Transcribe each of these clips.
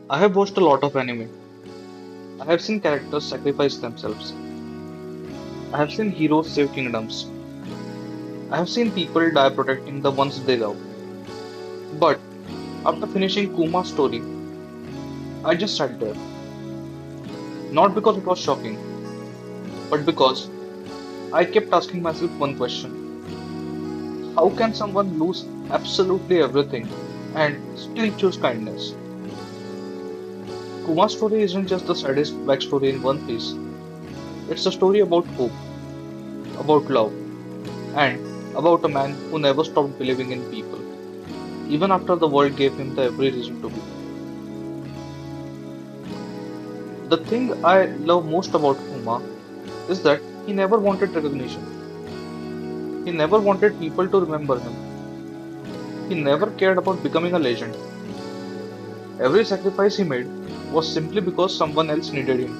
I have watched a lot of anime. I have seen characters sacrifice themselves. I have seen heroes save kingdoms. I have seen people die protecting the ones they love. But after finishing Kuma's story, I just sat there. Not because it was shocking, but because I kept asking myself one question. How can someone lose absolutely everything and still choose kindness? Kuma's story isn't just the saddest backstory in One Piece. It's a story about hope, about love, and about a man who never stopped believing in people, even after the world gave him the every reason to be. The thing I love most about Kuma is that he never wanted recognition. He never wanted people to remember him. He never cared about becoming a legend. Every sacrifice he made was simply because someone else needed him.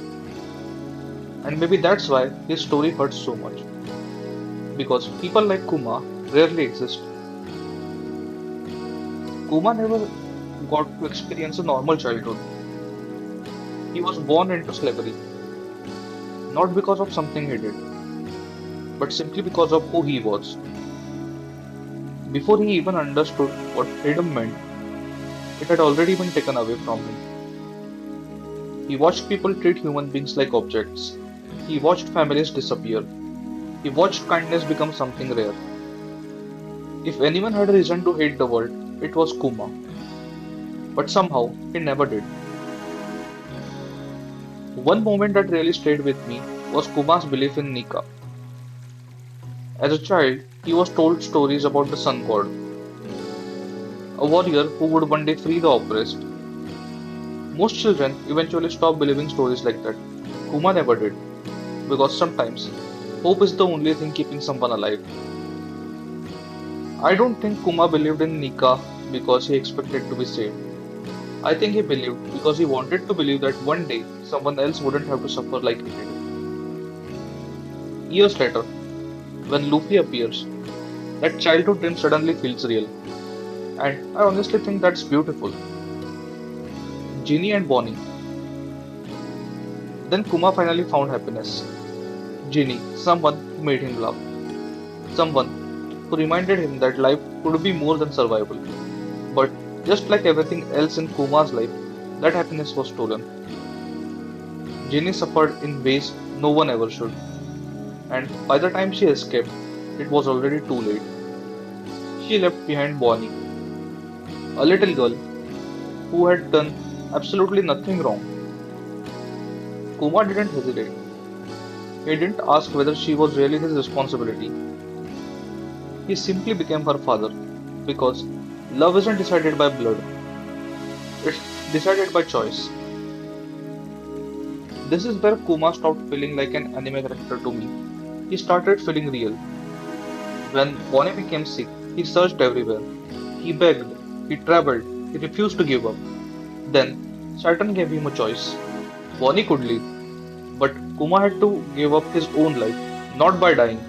And maybe that's why his story hurts so much. Because people like Kuma rarely exist. Kuma never got to experience a normal childhood. He was born into slavery, not because of something he did, but simply because of who he was. Before he even understood what freedom meant, it had already been taken away from him. He watched people treat human beings like objects. He watched families disappear. He watched kindness become something rare. If anyone had a reason to hate the world, it was Kuma. But somehow, he never did. One moment that really stayed with me was Kuma's belief in Nika. As a child, he was told stories about the sun god, a warrior who would one day free the oppressed. Most children eventually stop believing stories like that. Kuma never did, because sometimes hope is the only thing keeping someone alive. I don't think Kuma believed in Nika because he expected to be saved. I think he believed because he wanted to believe that one day someone else wouldn't have to suffer like he did. Years later, when Luffy appears, that childhood dream suddenly feels real. And I honestly think that's beautiful. Ginny and Bonnie. Then Kuma finally found happiness. Ginny, someone who made him laugh. Someone who reminded him that life could be more than survival. But just like everything else in Kuma's life, that happiness was stolen. Ginny suffered in ways no one ever should. And by the time she escaped, it was already too late. She left behind Bonnie, a little girl who had done absolutely nothing wrong. Kuma didn't hesitate. He didn't ask whether she was really his responsibility. He simply became her father. Because love isn't decided by blood, it's decided by choice. This is where Kuma stopped feeling like an anime character to me. He started feeling real. When Bonnie became sick, he searched everywhere. He begged, he traveled, he refused to give up. Then, Saturn gave him a choice. Bonnie could leave, but Kuma had to give up his own life, not by dying,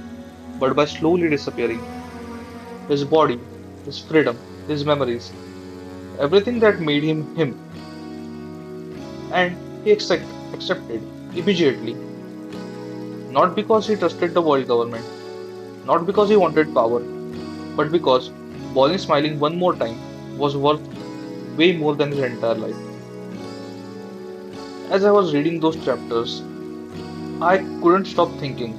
but by slowly disappearing. His body, his freedom, his memories, everything that made him him. And he accepted immediately, not because he trusted the world government, not because he wanted power, but because Bonnie smiling one more time was worth way more than his entire life. As I was reading those chapters, I couldn't stop thinking,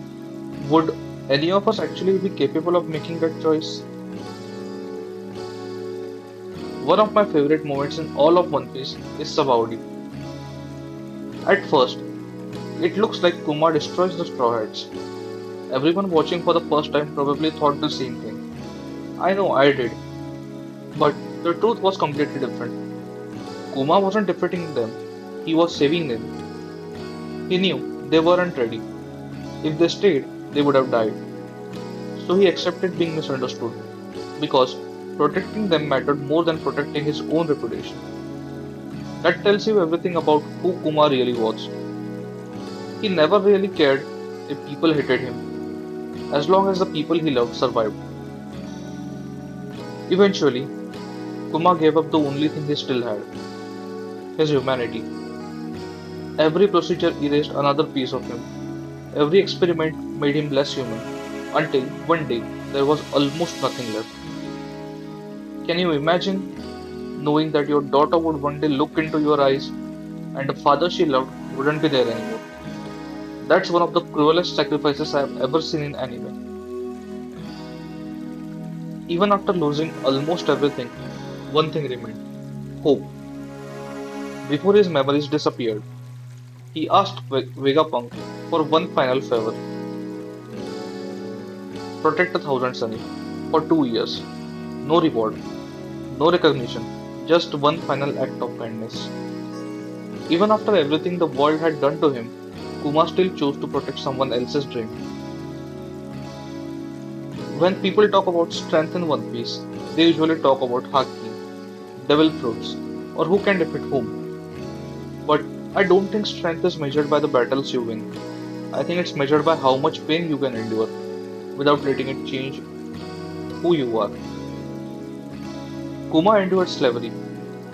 would any of us actually be capable of making that choice? One of my favorite moments in all of One Piece is Sabaody. At first, it looks like Kuma destroys the Straw Hats. Everyone watching for the first time probably thought the same thing. I know I did, but the truth was completely different. Kuma wasn't defeating them, he was saving them. He knew they weren't ready. If they stayed, they would have died. So he accepted being misunderstood because protecting them mattered more than protecting his own reputation. That tells you everything about who Kuma really was. He never really cared if people hated him, as long as the people he loved survived. Eventually, Kuma gave up the only thing he still had. his humanity. Every procedure erased another piece of him. Every experiment made him less human. Until one day, there was almost nothing left. Can you imagine knowing that your daughter would one day look into your eyes and the father she loved wouldn't be there anymore? That's one of the cruelest sacrifices I have ever seen in anime. Even after losing almost everything, one thing remained: hope. Before his memories disappeared, he asked Vegapunk for one final favor: protect a thousand Sunny for 2 years. No reward, no recognition, just one final act of kindness. Even after everything the world had done to him, Kuma still chose to protect someone else's dream. When people talk about strength in One Piece, they usually talk about Haki, devil fruits, or who can defeat whom. But I don't think strength is measured by the battles you win. I think it's measured by how much pain you can endure without letting it change who you are. Kuma endured slavery,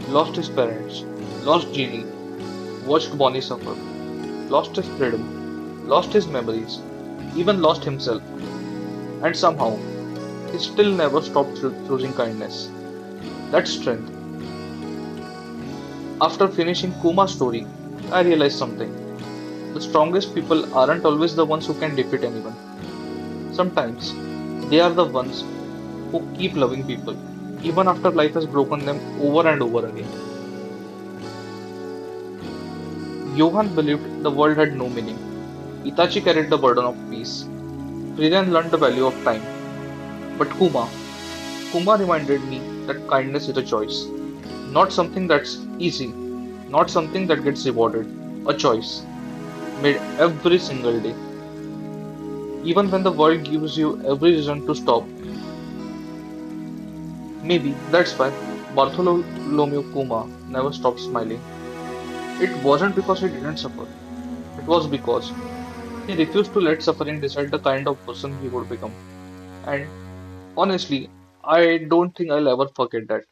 lost his parents, lost Genie, watched Bonnie suffer, lost his freedom, lost his memories, even lost himself, and somehow he still never stopped choosing kindness. That's strength. After finishing Kuma's story, I realized something. The strongest people aren't always the ones who can defeat anyone. Sometimes they are the ones who keep loving people, even after life has broken them over and over again. Johann believed the world had no meaning. Itachi carried the burden of peace. Frieren learned the value of time. But Kuma reminded me that kindness is a choice. Not something that's easy, not something that gets rewarded. A choice made every single day. Even when the world gives you every reason to stop. Maybe that's why Bartholomew Kuma never stopped smiling. It wasn't because he didn't suffer, it was because he refused to let suffering decide the kind of person he would become. And honestly, I don't think I'll ever forget that.